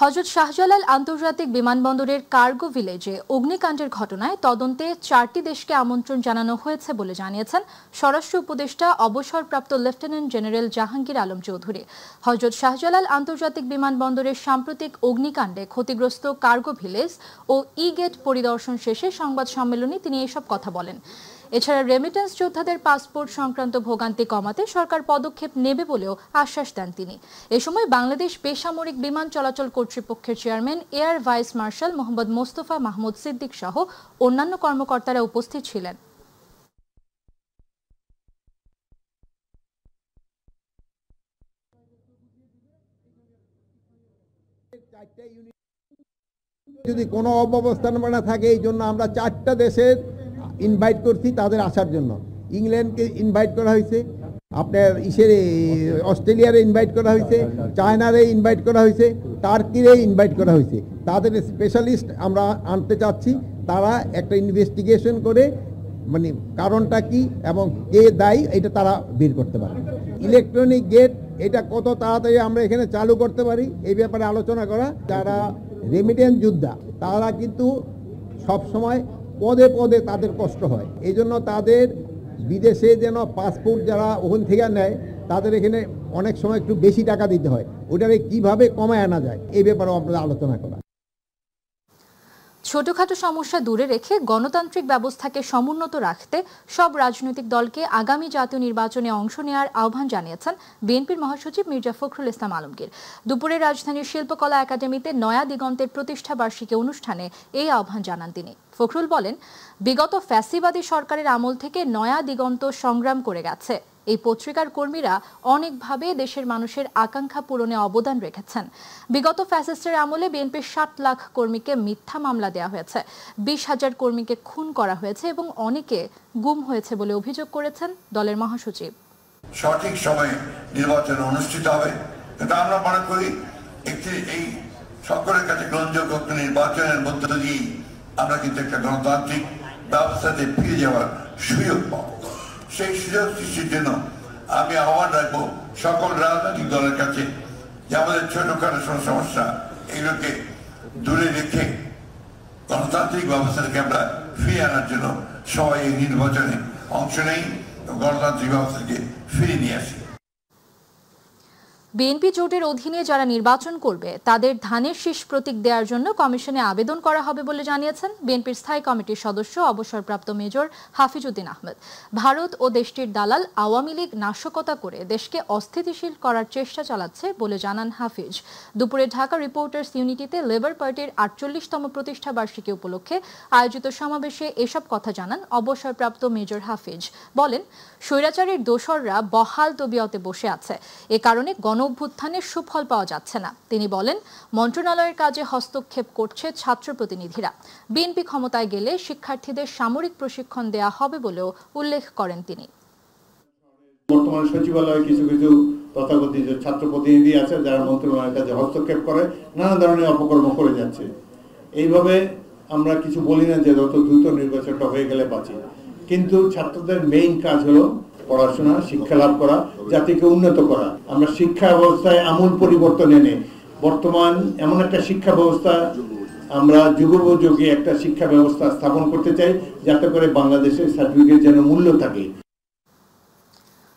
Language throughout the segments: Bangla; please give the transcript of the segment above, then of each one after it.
হযরত শাহজালাল আন্তর্জাতিক বিমানবন্দরের কার্গো ভিলেজে অগ্নিকাণ্ডের ঘটনায় তদন্তে 4টি দেশকে আমন্ত্রণ জানানো হয়েছে বলে জানিয়েছেন স্বরাষ্ট্র উপদেষ্টা অবসরপ্রাপ্ত লেফটেন্যান্ট জেনারেল জাহাঙ্গীর আলম চৌধুরী। হযরত শাহজালাল আন্তর্জাতিক বিমানবন্দরের সাম্প্রতিক অগ্নিকাণ্ডে ক্ষতিগ্রস্ত কার্গো ভিলেজ ও ই গেট পরিদর্শন শেষে সংবাদ সম্মেলনে তিনি এসব কথা বলেন। এছাড়া রেমিটেন্স যোদ্ধাদের পাসপোর্ট সংক্রান্ত ভোগান্তি কমাতে সরকার পদক্ষেপ নেবে বলেও আশ্বাস দেন তিনি। এ সময় বাংলাদেশ বেসামরিক বিমান চলাচল কর্তৃপক্ষের chairman air vice marshal Mohammad Mostafa Mahmud Siddique সহ অন্যান্য কর্মকর্তারা উপস্থিত ছিলেন। যদি কোনো অব্যবস্থাপনা থাকে এই জন্য আমরা 4টা দেশের ইনভাইট করছি তাদের আসার জন্য। ইংল্যান্ডকে ইনভাইট করা হয়েছে, আপনার অস্ট্রেলিয়ারে ইনভাইট করা হয়েছে, চায়নারে ইনভাইট করা হয়েছে, টার্কিরে ইনভাইট করা হয়েছে। তাদের স্পেশালিস্ট আমরা আনতে চাচ্ছি, তারা একটা ইনভেস্টিগেশন করে মানে কারণটা কি এবং কে দায়ী এটা তারা বের করতে পারে। ইলেকট্রনিক গেট এটা কত তাড়াতাড়ি আমরা এখানে চালু করতে পারি এই ব্যাপারে আলোচনা করা। যারা রেমিটেন্স যোদ্ধা তারা কিন্তু সবসময় পদে পদে তাদের কষ্ট হয়, এই জন্য তাদের বিদেশে যেন পাসপোর্ট যারা ওখান থেকে নেয় তাদের এখানে অনেক সময় একটু বেশি টাকা দিতে হয়, ওটারে কিভাবে কমায় আনা যায় এই ব্যাপারেও আপনারা আলোচনা করা। ছোটখাটো সমস্যা দূরে রেখে গণতান্ত্রিক ব্যবস্থাকে সমুন্নত রাখতে সব রাজনৈতিক দলকে আগামী জাতীয় নির্বাচনে অংশ নেওয়ার আহ্বান জানিয়েছেন বিএনপির মহাসচিব মির্জা ফখরুল ইসলাম আলমগীর। দুপুরে রাজধানীর শিল্পকলা একাডেমিতে নয়া দিগন্তের প্রতিষ্ঠা বার্ষিকী অনুষ্ঠানে এই আহ্বান জানান তিনি। ফখরুল বলেন, বিগত ফ্যাসিবাদী সরকারের আমল থেকে নয়া দিগন্ত সংগ্রাম করে গেছে। এই পত্রিকার কর্মীরা অনেকভাবে দেশের মানুষের আকাঙ্ক্ষা পূরণে অবদান রেখেছেন। বিগত ফ্যাসিস্টের আমলে বিএনপির 7 লাখ কর্মীকে মিথ্যা মামলা দেওয়া হয়েছে, 20,000 কর্মীকে খুন করা হয়েছে এবং অনেকে গুম হয়েছে বলে অভিযোগ করেছেন দলের মহাসচিব। সঠিক সময়ে নির্বাচন অনুষ্ঠিত হবে, কিন্তু আমরা মনে করি এই সকলের কাছে গ্রহণযোগ্য নির্বাচনের মধ্য দিয়ে আমরা কিন্তু একটা গণতান্ত্রিক ব্যবস্থাতে ফিরে যাওয়ার সুযোগ পাবো। সেই সুযোগ সৃষ্টির জন্য আমি আহ্বান রাখবো সকল রাজনৈতিক দলের কাছে যে আমাদের ছোটখাটো সমস্যা এগুলোকে দূরে রেখে গণতান্ত্রিক ব্যবস্থাটাকে আমরা ফিরে আনার জন্য সবাই এই নির্বাচনে অংশ নেই, গণতান্ত্রিক ব্যবস্থাকে ফিরে নিয়ে আসি। বিএনপি জোটের অধীনে যারা নির্বাচন করবে তাদের ধানের শীষ প্রতীক দেওয়ার জন্য কমিশনে আবেদন করা হবে বলে জানিয়েছেন বিএনপির স্থায়ী কমিটির সদস্য অবসরপ্রাপ্ত মেজর হাফিজউদ্দিন আহমেদ। ভারত ও দেশটির দালাল আওয়ামী লীগ নাশকতা করে দেশকে অস্থিতিশীল করার চেষ্টা চালাচ্ছে বলে জানান হাফিজ। দুপুরে ঢাকা রিপোর্টার্স ইউনিটিতে লেবার পার্টির 48তম প্রতিষ্ঠা বার্ষিকী উপলক্ষে আয়োজিত সমাবেশে এসব কথা জানান অবসরপ্রাপ্ত মেজর হাফিজ। বলেন, স্বৈরাচারের দোসররা বহাল তবিয়তে বসে আছে, এ কারণে অভ্যুত্থানের সুফল পাওয়া যাচ্ছে না। তিনি বলেন, মন্ত্রণালয়ের কাজে হস্তক্ষেপ করছে ছাত্র প্রতিনিধিরা। বিএনপি ক্ষমতায় গেলে শিক্ষার্থীদের সামরিক প্রশিক্ষণ দেয়া হবে বলেও উল্লেখ করেন তিনি। বর্তমানে সচিবালয়ে কিছু কিছু তথাকথিত ছাত্র প্রতিনিধি আছে যারা মন্ত্রণালয়ের কাজে হস্তক্ষেপ করে নানা ধরনের অপকর্ম করে যাচ্ছে। এইভাবে আমরা কিছু বলি না যে যত দ্রুত নির্বাচনটা হয়ে গেলে বাঁচি, কিন্তু ছাত্রদের মেইন কাজ হলো পড়াশোনা, শিক্ষা লাভ করা, জাতিকে উন্নত করা। আমরা শিক্ষা ব্যবস্থায় আমূল পরিবর্তন এনে বর্তমান এমন একটা শিক্ষা ব্যবস্থা আমরা যুগোপযোগী একটা শিক্ষা ব্যবস্থা স্থাপন করতে চাই যাতে করে বাংলাদেশের সার্টিফিকেট যেন মূল্য থাকে।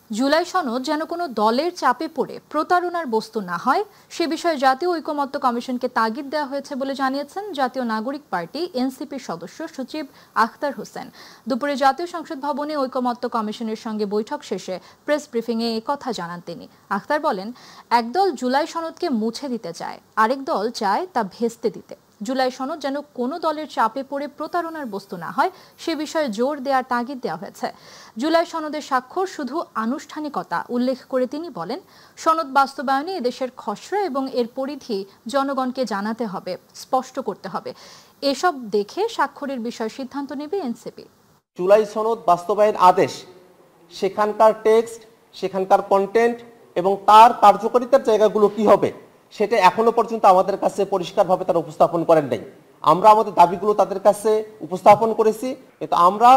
জুলাই সনদ যেন কোনো দলের চাপে পড়ে প্রতারণার বস্তু না হয় সে বিষয়ে জাতীয় ঐকমত্য কমিশনকে তাগিদ দেওয়া হয়েছে বলে জানিয়েছেন জাতীয় নাগরিক পার্টি এনসিপির সদস্য সচিব আখতার হোসেন। দুপুরে জাতীয় সংসদ ভবনে ঐকমত্য কমিশনের সঙ্গে বৈঠক শেষে প্রেস ব্রিফিংয়ে একথা জানান তিনি। আখতার বলেন, একদল জুলাই সনদকে মুছে দিতে চায়, আরেক দল চায় তা ভেস্তে দিতে। জুলাই সনদ যেন কোনো দলের চাপে পড়ে প্রতারণার বস্তু না হয় সে বিষয়ে জোর দেওয়ার তাগিদ দেওয়া হয়েছে। জুলাই সনদের স্বাক্ষর শুধু আনুষ্ঠানিকতা উল্লেখ করে তিনি বলেন, সনদ বাস্তবায়নে এদেশের খসড়া এবং এর পরিধি জনগণকে জানাতে হবে, স্পষ্ট করতে হবে। এসব দেখে স্বাক্ষরের বিষয়ে সিদ্ধান্ত নেবে এনসিপি। জুলাই সনদ বাস্তবায়ন আদেশ, সেখানকার টেক্সট, সেখানকার কন্টেন্ট এবং তার কার্যকারিতার জায়গাগুলো কি হবে সেটা এখনো পর্যন্ত আমাদের কাছে পরিষ্কারভাবে তারা উপস্থাপন করেন নাই। আমরা আমাদের দাবিগুলো তাদের কাছে উপস্থাপন করেছি, কিন্তু আমরা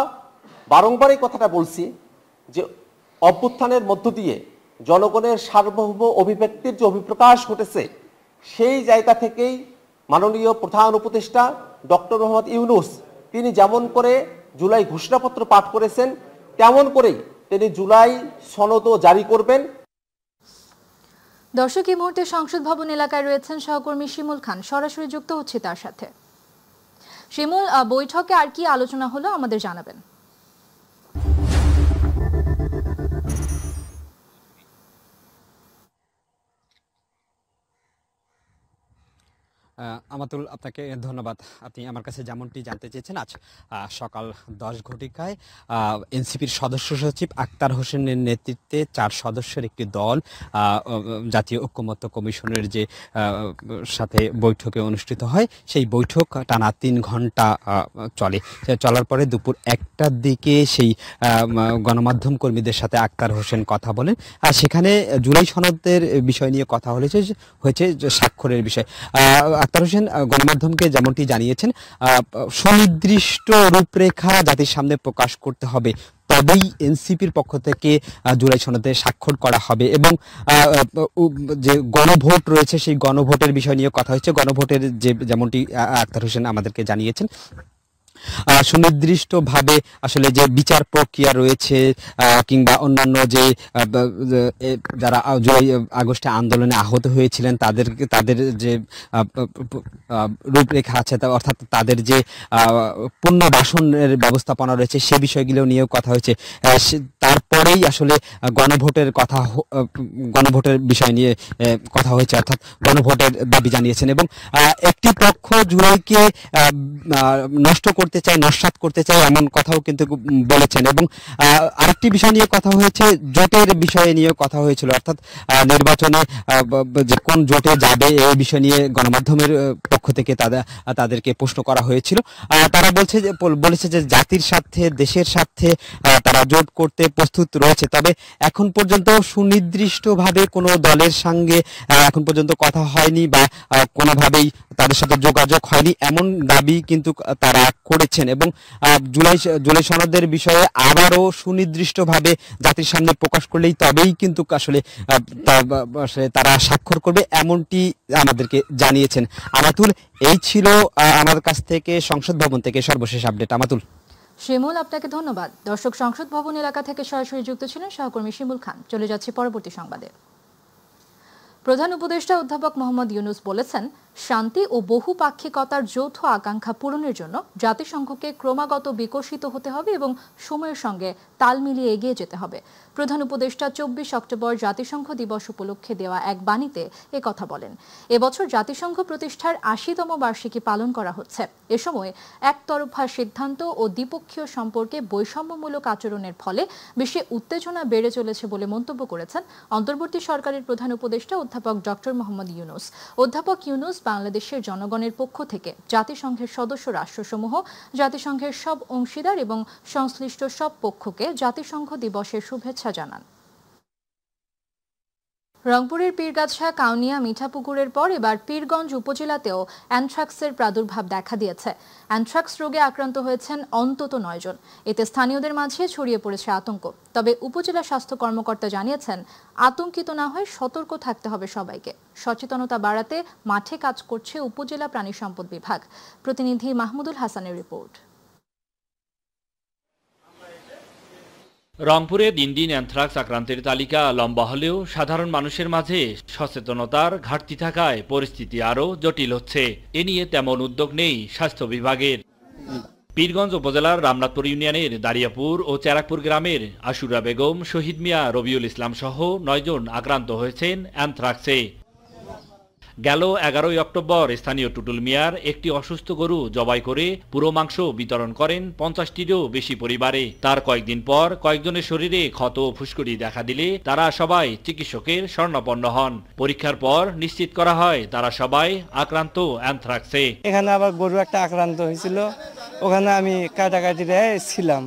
বারংবার এই কথাটা বলছি যে অভ্যুত্থানের মধ্য দিয়ে জনগণের সার্বভৌম অভিব্যক্তির যে অভিপ্রকাশ ঘটেছে সেই জায়গা থেকেই মাননীয় প্রধান উপদেষ্টা ডক্টর মোহাম্মদ ইউনূস তিনি যেমন করে জুলাই ঘোষণাপত্র পাঠ করেছেন তেমন করেই তিনি জুলাই সনদও জারি করবেন। দর্শক, এই মুহূর্তে সংসদ ভবন এলাকায় রয়েছেন সহকর্মী শিমুল খান, সরাসরি যুক্ত হচ্ছে তার সাথে। শিমুল, বৈঠকে আর কি আলোচনা হলো আমাদের জানাবেন। আমাতুল, আপনাকে ধন্যবাদ। আপনি আমার কাছে যেমনটি জানতে চেয়েছেন, আজ সকাল 10 ঘটিকায় এনসিপির সদস্য সচিব আখতার হোসেনের নেতৃত্বে 4 সদস্যের একটি দল জাতীয় ঐকমত্য কমিশনের যে সাথে বৈঠকে অনুষ্ঠিত হয়, সেই বৈঠক টানা 3 ঘন্টা চলার পরে দুপুর 1টার দিকে সেই গণমাধ্যম কর্মীদের সাথে আখতার হোসেন কথা বলেন। আর সেখানে জুলাই সনদের বিষয় নিয়ে কথা হয়েছে স্বাক্ষরের বিষয়। আখতার হোসেন গণমাধ্যমকে যেমনটি জানিয়েছেন, সুনির্দিষ্ট রূপরেখা জাতির সামনে প্রকাশ করতে হবে, তবেই এনসিপির পক্ষ থেকে জুলাই সনদে স্বাক্ষর করা হবে। এবং যে গণভোট রয়েছে সেই গণভোটের বিষয় নিয়ে কথা হচ্ছে। গণভোটের যেমনটি আখতার হোসেন আমাদেরকে জানিয়েছেন, সুনির্দিষ্টভাবে আসলে যে বিচার প্রক্রিয়া রয়েছে কিংবা অন্যান্য যে যারা জুলাই আগস্টে আন্দোলনে আহত হয়েছিলেন তাদের যে রূপরেখা আছে, অর্থাৎ তাদের যে পুনর্বাসনের ব্যবস্থাপনা রয়েছে সে বিষয়গুলো নিয়েও কথা হয়েছে। তারপরেই আসলে গণভোটের বিষয় নিয়ে কথা হয়েছে, অর্থাৎ গণভোটের দাবি জানিয়েছেন। এবং একটি পক্ষ জুলাইকে নষ্ট করতে চায়, নস্যাৎ করতে চায়, এমন কথাও কিন্তু বলেছেন। এবং আরেকটি বিষয় নিয়ে কথা হয়েছে, জোটের বিষয়ে নিয়ে কথা হয়েছিল, অর্থাৎ নির্বাচনে যে কোন জোটে যাবে এই বিষয় নিয়ে গণমাধ্যমের পক্ষ থেকে তাদেরকে প্রশ্ন করা হয়েছিল। তারা বলেছে যে জাতির স্বার্থে, দেশের স্বার্থে তারা জোট করতে প্রস্তুত রয়েছে। তবে এখন পর্যন্ত সুনির্দিষ্টভাবে কোনো দলের সঙ্গে এখন পর্যন্ত কথা হয়নি বা কোনোভাবেই তাদের সাথে যোগাযোগ হয়নি, এমন দাবি কিন্তু তারা করেছেন। এবং জুলাই সনদের বিষয়ে আবারও সুনির্দিষ্টভাবে জাতির সামনে প্রকাশ করলেই তবেই কিন্তু আসলে তারা স্বাক্ষর করবে, এমনটি আমাদেরকে জানিয়েছেন। আমাতুল, এই ছিল আমার কাছ থেকে সংসদ ভবন থেকে সর্বশেষ আপডেট। আমাতুল। শিমুল, আপনাকে ধন্যবাদ। দর্শক, সংসদ ভবন এলাকা থেকে সরাসরি যুক্ত ছিলেন সহকর্মী শিমুল খান। চলে যাচ্ছে পরবর্তী সংবাদে। প্রধান উপদেষ্টা অধ্যাপক মোহাম্মদ ইউনূস বলেছেন, শান্তি ও বহুপাক্ষিকতার যৌথ আকাঙ্ক্ষা পূরণের জন্য জাতিসংঘকে ক্রমাগত বিকশিত হতে হবে এবং সময়ের সঙ্গে তাল মিলিয়ে এগিয়ে যেতে হবে। প্রধান উপদেষ্টা 24 অক্টোবর জাতিসংঘ দিবস উপলক্ষে দেওয়া এক বাণীতে একথা বলেন। এবছর জাতিসংঘ প্রতিষ্ঠার 80তম বার্ষিকী পালন করা হচ্ছে। এ সময় একতরফা সিদ্ধান্ত ও দ্বিপক্ষীয় সম্পর্কে বৈষম্যমূলক আচরণের ফলে বিশ্বে উত্তেজনা বেড়ে চলেছে বলে মন্তব্য করেছেন অন্তর্বর্তী সরকারের প্রধান উপদেষ্টা অধ্যাপক ডক্টর মোহাম্মদ ইউনূস। অধ্যাপক ইউনূস বাংলাদেশের জনগণের পক্ষ থেকে জাতিসংঘের সদস্য রাষ্ট্রসমূহ, জাতিসংঘের সব অংশীদার এবং সংশ্লিষ্ট সব পক্ষকে জাতিসংঘ দিবসের শুভেচ্ছা জানান। রংপুরের পীরগাছা, কাউনিয়া, মিঠাপুকুরের পর এবার পীরগঞ্জ উপজেলাতেও অ্যানথ্রাক্সের প্রাদুর্ভাব দেখা দিয়েছে। অ্যানথ্রাক্স রোগে আক্রান্ত হয়েছেন অন্তত 9 জন। এতে স্থানীয়দের মাঝে ছড়িয়ে পড়েছে আতঙ্ক। তবে উপজেলা স্বাস্থ্য কর্মকর্তা জানিয়েছেন, আতঙ্কিত না হয়ে সতর্ক থাকতে হবে সবাইকে। সচেতনতা বাড়াতে মাঠে কাজ করছে উপজেলা প্রাণী সম্পদ বিভাগ। প্রতিনিধি মাহমুদুল হাসানের রিপোর্ট। রংপুরে দিন দিন অ্যানথ্রাক্স আক্রান্তের তালিকা লম্বা হলেও সাধারণ মানুষের মাঝে সচেতনতার ঘাটতি থাকায় পরিস্থিতি আরও জটিল হচ্ছে। এ নিয়ে তেমন উদ্যোগ নেই স্বাস্থ্য বিভাগের। পীরগঞ্জ উপজেলার রামনাথপুর ইউনিয়নের দারিয়াপুর ও চেরাকপুর গ্রামের আশুরা বেগম, শহীদ মিয়া, রবিউল ইসলাম সহ 9 জন আক্রান্ত হয়েছেন অ্যানথ্রাক্সে। গেল 11 অক্টোবর স্থানীয় টুটুল মিয়ার একটি অসুস্থ গরু জবাই করে পুরো মাংস বিতরণ করেন 50টিরও বেশি পরিবারে। তার কয়েকদিন পর কয়েকজনের শরীরে ক্ষত ও ফুসকুড়ি দেখা দিলে তারা সবাই চিকিৎসকের শরণাপন্ন হন। পরীক্ষার পর নিশ্চিত করা হয় তারা সবাই আক্রান্ত অ্যানথ্রাক্সে। এখানে আবার গরু একটা আক্রান্ত হয়েছিল, ওখানে আমি কাটাকাটিতে ছিলাম।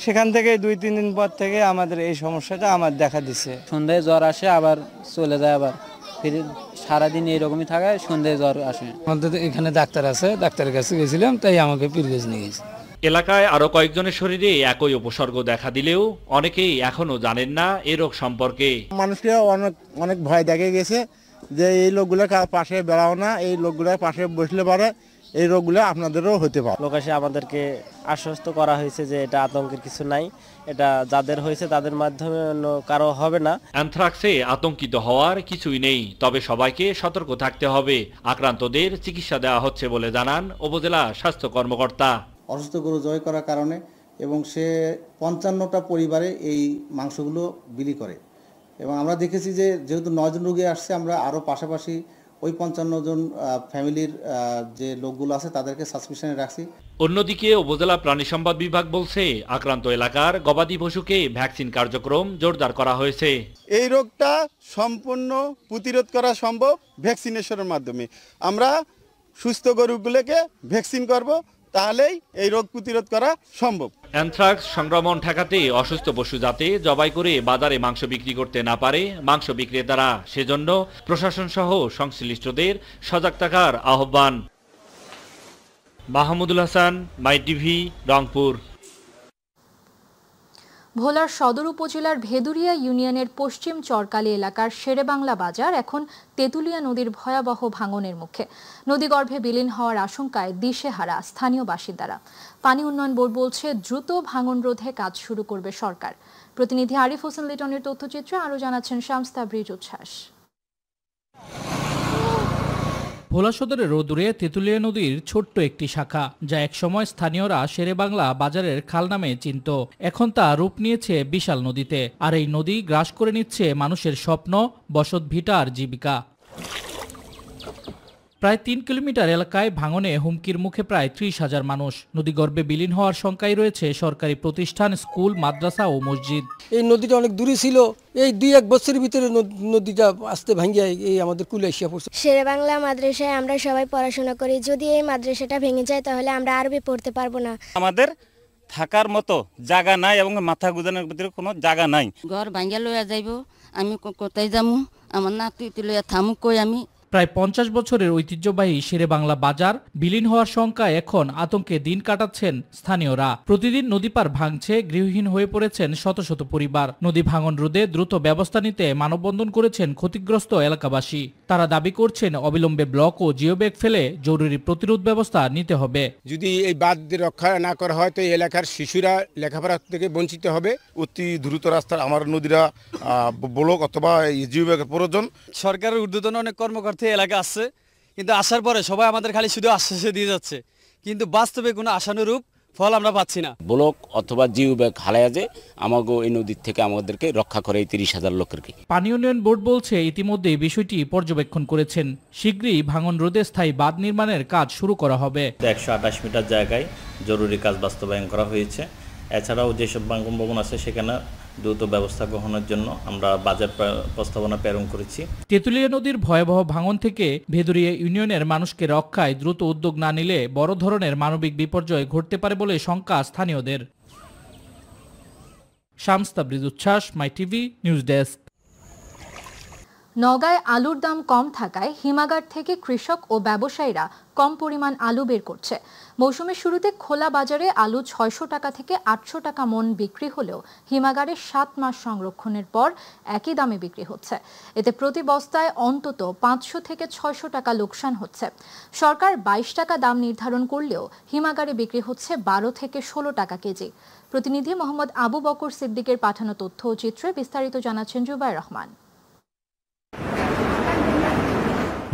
সেখান থেকে 2-3 দিন পর থেকে আমাদের এই সমস্যাটা আমার দেখা দিছে। সন্ধ্যায় জ্বর আসে, আবার চলে যায়, আবার ফিরে সারাদিন এইরকমই থাকায় সন্ধ্যায় জ্বর আসে। আমাদের এখানে ডাক্তার আছে, ডাক্তারের কাছে গেছিলাম, তাই আমাকে পীরগঞ্জ নিয়ে গেছে। এলাকায় আরো কয়েকজনের শরীরে একই উপসর্গ দেখা দিলেও অনেকেই এখনো জানেন না এ রোগ সম্পর্কে। মানুষকে অনেক ভয় দেখে গেছে যে এই লোকগুলো পাশে বেড়াও না, এই লোকগুলোর পাশে বসলে পারে এই রোগগুলো আপনাদেরও হতে পারে। লোকাশে আমাদেরকে আশ্বস্ত করা হয়েছে যে এটা আতঙ্কের কিছু নাই, এটা যাদের হয়েছে তাদের মাধ্যমে অন্য কারো হবে না। অ্যানথ্রাক্সে আতঙ্কিত হওয়ার কিছুই নেই, তবে সবাইকে সতর্ক থাকতে হবে। আক্রান্তদের চিকিৎসা দেওয়া হচ্ছে বলে জানান উপজেলা স্বাস্থ্য কর্মকর্তা। অসুস্থ গরু জয় করার কারণে এবং সে 55টা পরিবারে এই মাংসগুলো বিলি করে এবং আমরা দেখেছি যে যেহেতু 9 জন রোগী আসছে, আমরা আরও পাশাপাশি ওই 55 জন ফ্যামিলির যে লোকগুলো আছে তাদেরকে সাসপিশনে রাখছি। অন্যদিকে উপজেলা প্রাণী সম্পদ বিভাগ বলছে আক্রান্ত এলাকার গবাদি পশুকে ভ্যাকসিন কার্যক্রম জোরদার করা হয়েছে। এই রোগটা সম্পূর্ণ প্রতিরোধ করা সম্ভব ভ্যাকসিনেশনের মাধ্যমে। আমরা সুস্থ গরুগুলোকে ভ্যাকসিন করব, তাহলেই এই রোগ প্রতিরোধ করা সম্ভব। অ্যানথ্রাক্স সংক্রমণ ঠেকাতে অসুস্থ পশু যাতে জবাই করে বাজারে মাংস বিক্রি করতে না পারে মাংস বিক্রেতারা, সেজন্য প্রশাসন সহ সংশ্লিষ্টদের সজাগ থাকার আহ্বান। মাহমুদুল হাসান, মাই টিভি, রংপুর। ভোলার সদর উপজেলার ভেদুরিয়া ইউনিয়নের পশ্চিম চরকালি এলাকার শেরেবাংলা বাজার এখন তেঁতুলিয়া নদীর ভয়াবহ ভাঙনের মুখে। নদীগর্ভে বিলীন হওয়ার আশঙ্কায় দিশেহারা স্থানীয় বাসিন্দারা। পানি উন্নয়ন বোর্ড বলছে দ্রুত ভাঙন রোধে কাজ শুরু করবে সরকার। প্রতিনিধি আরিফ হোসেন লিটনের তথ্যচিত্রে আরও জানাচ্ছেন শামস তাবরিজ উচ্ছ্বাস। ভোলা সদরের রোদুরে তেঁতুলিয়া নদীর ছোট্ট একটি শাখা, যা একসময় স্থানীয়রা শেরেবাংলা বাজারের খাল নামে চিনত। এখন তা রূপ নিয়েছে বিশাল নদীতে, আর এই নদী গ্রাস করে নিচ্ছে মানুষের স্বপ্ন, বসত ভিটা আর জীবিকা। প্রায় 3 কিলোমিটার এলাকায় ভাঙনে হুমকির মুখে প্রায় 30,000 মানুষ। নদীগর্ভে বিলীন হওয়ার শঙ্কায় রয়েছে সরকারি প্রতিষ্ঠান, স্কুল, মাদ্রাসা ও মসজিদ। এই নদীটা অনেক দূরে ছিল, এই 2-1 বছরের ভিতরে নদীটা আস্তে ভাঙিয়ে এই আমাদের কুলে এসে পড়ছে। শেরেবাংলা মাদ্রাসায় আমরা সবাই পড়াশোনা করি, যদি এই মাদ্রাসাটা ভেঙে যায় তাহলে আমরা আরবি পড়তে পারবো না। আমাদের থাকার মতো জায়গা নাই এবং মাথা গুজানোর ভিতরে কোনো জায়গা নাই। ঘর ভাঙিয়া লইয়া যাইব, আমি কোথায় যামু, আমার নাতি লইয়া থামুক কই আমি। প্রায় 50 বছরের ঐতিহ্যবাহী শেরেবাংলা বাজার বিলীন হওয়ার শঙ্কায় এখন আতঙ্কে দিন কাটাচ্ছেন স্থানীয়রা। প্রতিদিন নদী পার ভাঙছে, গৃহহীন হয়ে পড়েছেন শত শত পরিবার। নদী ভাঙন রোধে দ্রুত ব্যবস্থা নিতে মানববন্ধন করেছেন ক্ষতিগ্রস্ত এলাকাবাসী। তারা দাবি করছেন অবিলম্বে ব্লক ও জিওব্যাগ ফেলে জরুরি প্রতিরোধ ব্যবস্থা নিতে হবে। যদি এই বাঁধ রক্ষা না করা হয় তো এই এলাকার শিশুরা লেখাপড়া থেকে বঞ্চিত হবে। অতি দ্রুত রাস্তার আমার নদীরা ব্লক অথবা জিওব্যাগের প্রয়োজন। সরকারের ঊর্ধ্বতন অনেক কর্মকর্তা এলাকা আসছে, কিন্তু আসার পরে সবাই আমাদের খালি শুধু আশ্বাস দিয়ে যাচ্ছে, কিন্তু বাস্তবে কোনো আশানুরূপ ফল আমরা পাচ্ছি না। ব্লক অথবা জিওব্যাগ হালায়া যে আমাগো এই নদীর থেকে আমাদেরকে রক্ষা করে এই 30,000 লোকেরকে। পানি উন্নয়ন বোর্ড বলছে ইতিমধ্যে বিষয়টি পর্যবেক্ষণ করেছেন। শীঘ্রই ভাঙন রোধে স্থায়ী বাঁধ নির্মাণের কাজ শুরু করা হবে। 128 মিটার জায়গায় জরুরি কাজ বাস্তবায়ন করা হয়েছে। এছাড়াও যেসব ভাঙন ভবন আছে সেখানে দ্রুত ব্যবস্থা গ্রহণের জন্য আমরা বাজেট প্রস্তাবনা প্রেরণ করেছি। তেঁতুলিয়া নদীর ভয়াবহ ভাঙন থেকে ভেদুরিয়া ইউনিয়নের মানুষকে রক্ষায় দ্রুত উদ্যোগ না নিলে বড় ধরনের মানবিক বিপর্যয় ঘটতে পারে বলে শঙ্কা স্থানীয়দের। শামস তাবরিজ উচ্ছ্বাস, মাই টিভি নিউজ ডেস্ক। নওগাঁয় আলুর দাম কম থাকায় হিমাগার থেকে কৃষক ও ব্যবসায়ীরা কম পরিমাণ আলু বের করছে। মৌসুমের শুরুতে খোলা বাজারে আলু 600 টাকা থেকে 800 টাকা মন বিক্রি হলেও হিমাগারে 7 মাস সংরক্ষণের পর একই দামে বিক্রি হচ্ছে। এতে প্রতি বস্তায় অন্তত 500 থেকে 600 টাকা লোকসান হচ্ছে। সরকার 22 টাকা দাম নির্ধারণ করলেও হিমাগারে বিক্রি হচ্ছে 12 থেকে 16 টাকা কেজি। প্রতিনিধি মোহাম্মদ আবু বকর সিদ্দিকের পাঠানো তথ্য ও চিত্রে বিস্তারিত জানাচ্ছেন জুবাইর রহমান।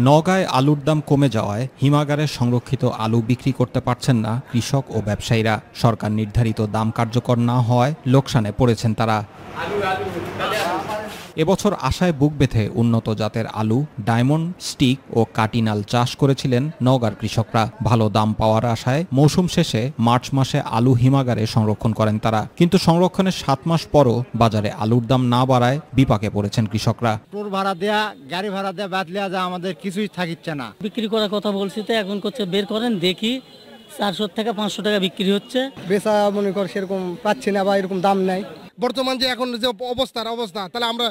নওগাঁয় আলুর দাম কমে যাওয়ায় হিমাগারে সংরক্ষিত আলু বিক্রি করতে পারছেন না কৃষক ও ব্যবসায়ীরা। সরকার নির্ধারিত দাম কার্যকর না হওয়ায় লোকসানে পড়েছেন তারা। এবছর আশায় বুক বেঁধে উন্নত জাতের আলু, ডায়মন্ড, স্টিক ও কাটিনাল চাষ করেছিলেন নওগাঁর কৃষকরা। ভালো দাম পাওয়ার আশায় মৌসুম শেষে মার্চ মাসে আলু হিমাগারে সংরক্ষণ করেন তারা। কিন্তু সংরক্ষণের 7 মাস পরও বাজারে আলুর দাম না বাড়ায় বিপাকে পড়েছেন কৃষকরা। টোল ভাড়া দেয়া, গাড়ি ভাড়া দেয়া, বাদ লিয়া যা আমাদের কিছুই থাকিচ্ছে না। বিক্রি করার কথা বলছি তো এখন করছে বের করেন দেখি 400 থেকে 500 টাকা বিক্রি হচ্ছে। বেচা মনে কর সেরকম পাচ্ছি না বা এরকম দাম নাই। বর্তমান যে এখন যে অবস্থা তাহলে আমরা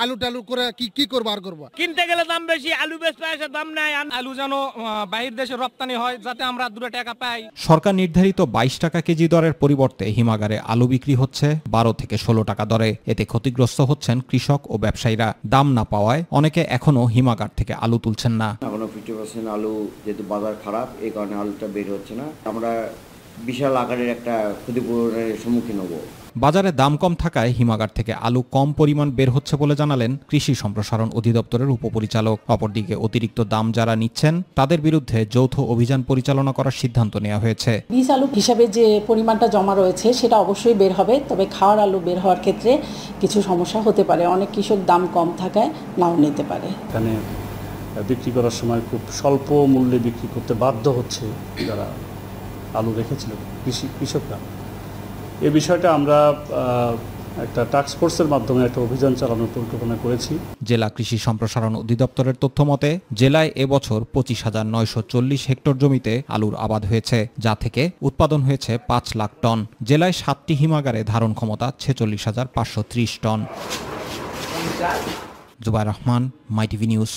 আলু টালু করে কি করবো আর করবো। কিনতে গেলে দাম বেশি, আলু বেচতে আসে দাম নাই। আলু যেন বাইরের দেশে রপ্তানি হয় যাতে আমরা 2 টাকা পাই। সরকার নির্ধারিত 22 টাকা কেজি দরের পরিবর্তে হিমাগারে আলু বিক্রি হচ্ছে 12 থেকে 16 টাকা দরে। এতে ক্ষতিগ্রস্ত হচ্ছেন কৃষক ও ব্যবসায়ীরা। দাম না পাওয়ায় অনেকে এখনো হিমাগার থেকে আলু তুলছেন না। এখনো 50% আলু যেহেতু বাজার খারাপ, এই কারণে আলুটা বের হচ্ছে না। আমরা বিশাল আকারের একটা ক্ষতিপূরণের সম্মুখীন হব। বাজারে দাম কম থাকায় হিমাগার থেকে আলু কম পরিমাণ বের হচ্ছে বলে জানালেন কৃষি সম্প্রসারণ অধিদপ্তরের উপপরিচালক। অপরদিকে অতিরিক্ত দাম যারা নিচ্ছেন তাদের বিরুদ্ধে যৌথ অভিযান পরিচালনা করার সিদ্ধান্ত নেওয়া হয়েছে। বীজ আলু হিসাবে যে পরিমাণটা জমা রয়েছে সেটা অবশ্যই বের হবে, তবে খাওয়ার আলু বের হওয়ার ক্ষেত্রে কিছু সমস্যা হতে পারে। অনেক কৃষক দাম কম থাকায় নাও নিতে পারে। এখানে বিক্রি করার সময় খুব স্বল্প মূল্যে বিক্রি করতে বাধ্য হচ্ছে যারা আলু রেখেছিল কৃষকরা। এই বিষয়টা আমরা একটা টাস্ক ফোর্সের মাধ্যমে একটা অভিযান চালানোর পরিকল্পনা করেছি। জেলা কৃষি সম্প্রসারণ অধিদপ্তরের তথ্য মতে জেলায় এবছর 25,940 হেক্টর জমিতে আলুর আবাদ হয়েছে, যা থেকে উৎপাদন হয়েছে 5 লাখ টন। জেলায় 7টি হিমাগারে ধারণ ক্ষমতা 46,530 টন। জুবাইর রহমান, মাই টিভি নিউজ।